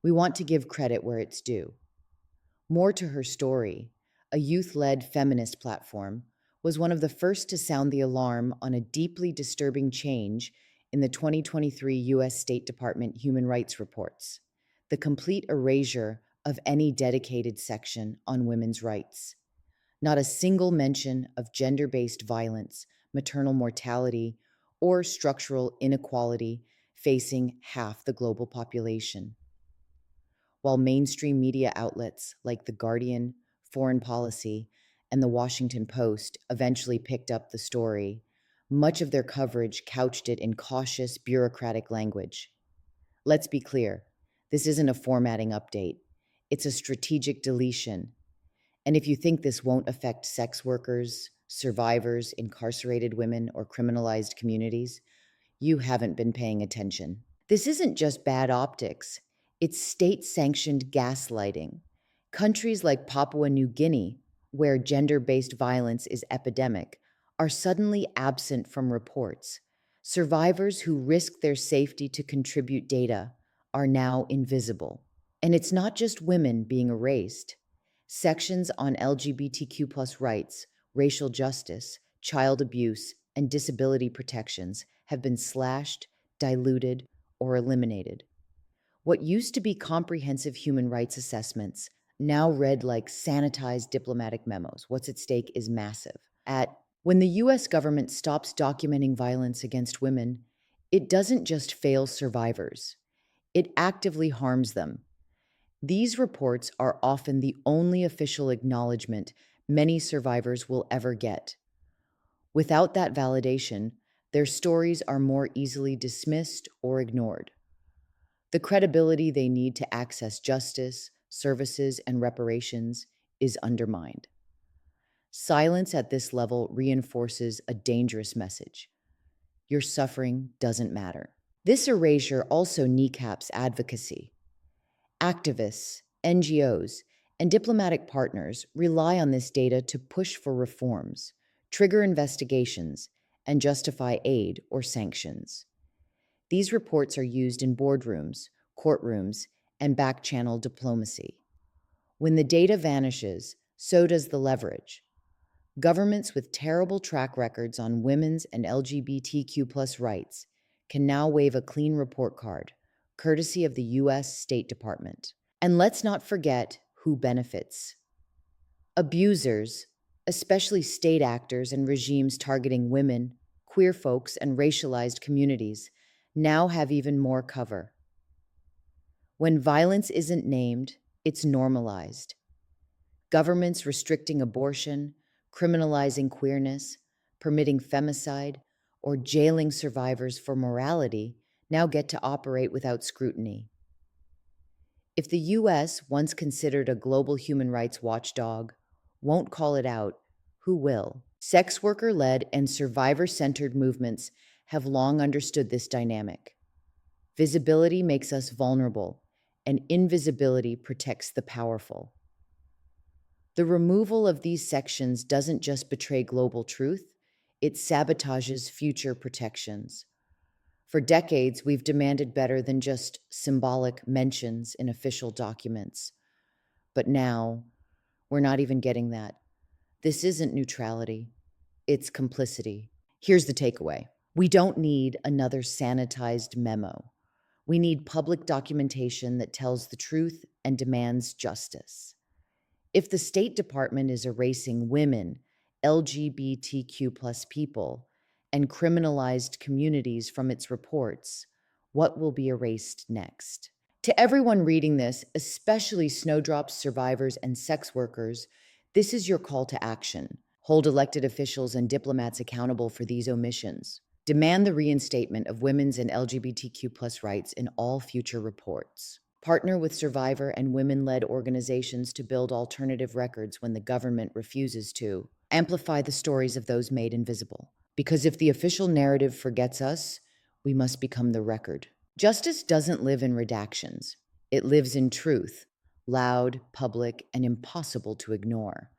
We want to give credit where it's due. More to her story, a youth-led feminist platform was one of the first to sound the alarm on a deeply disturbing change in the 2023 U.S. State Department Human Rights Reports, the complete erasure of any dedicated section on women's rights. Not a single mention of gender-based violence, maternal mortality, or structural inequality facing half the global population. While mainstream media outlets like The Guardian, Foreign Policy, and The Washington Post eventually picked up the story, much of their coverage couched it in cautious, bureaucratic language. Let's be clear, this isn't a formatting update. It's a strategic deletion. And if you think this won't affect sex workers, survivors, incarcerated women, or criminalized communities, you haven't been paying attention. This isn't just bad optics, it's state-sanctioned gaslighting. Countries like Papua New Guinea, where gender-based violence is epidemic, are suddenly absent from reports. Survivors who risk their safety to contribute data are now invisible. And it's not just women being erased. Sections on LGBTQ+ rights, racial justice, child abuse, and disability protections have been slashed, diluted, or eliminated. What used to be comprehensive human rights assessments now read like sanitized diplomatic memos. What's at stake is massive. When the US government stops documenting violence against women, it doesn't just fail survivors, it actively harms them. These reports are often the only official acknowledgement many survivors will ever get. Without that validation, their stories are more easily dismissed or ignored. The credibility they need to access justice, services, and reparations is undermined. Silence at this level reinforces a dangerous message. Your suffering doesn't matter. This erasure also kneecaps advocacy. Activists, NGOs, and diplomatic partners rely on this data to push for reforms, trigger investigations, and justify aid or sanctions. These reports are used in boardrooms, courtrooms, and back-channel diplomacy. When the data vanishes, so does the leverage. Governments with terrible track records on women's and LGBTQ+ rights can now wave a clean report card, courtesy of the U.S. State Department. And let's not forget who benefits. Abusers, especially state actors and regimes targeting women, queer folks, and racialized communities, now have even more cover. When violence isn't named, it's normalized. Governments restricting abortion, criminalizing queerness, permitting femicide, or jailing survivors for morality now get to operate without scrutiny. If the US, once considered a global human rights watchdog, won't call it out, who will? Sex worker-led and survivor-centered movements have long understood this dynamic. Visibility makes us vulnerable, and invisibility protects the powerful. The removal of these sections doesn't just betray global truth, it sabotages future protections. For decades, we've demanded better than just symbolic mentions in official documents. But now, we're not even getting that. This isn't neutrality, it's complicity. Here's the takeaway. We don't need another sanitized memo. We need public documentation that tells the truth and demands justice. If the State Department is erasing women, LGBTQ+ people, and criminalized communities from its reports, what will be erased next? To everyone reading this, especially Snowdrop's survivors and sex workers, this is your call to action. Hold elected officials and diplomats accountable for these omissions. Demand the reinstatement of women's and LGBTQ+ rights in all future reports. Partner with survivor and women-led organizations to build alternative records when the government refuses to. Amplify the stories of those made invisible. Because if the official narrative forgets us, we must become the record. Justice doesn't live in redactions. It lives in truth, loud, public, and impossible to ignore.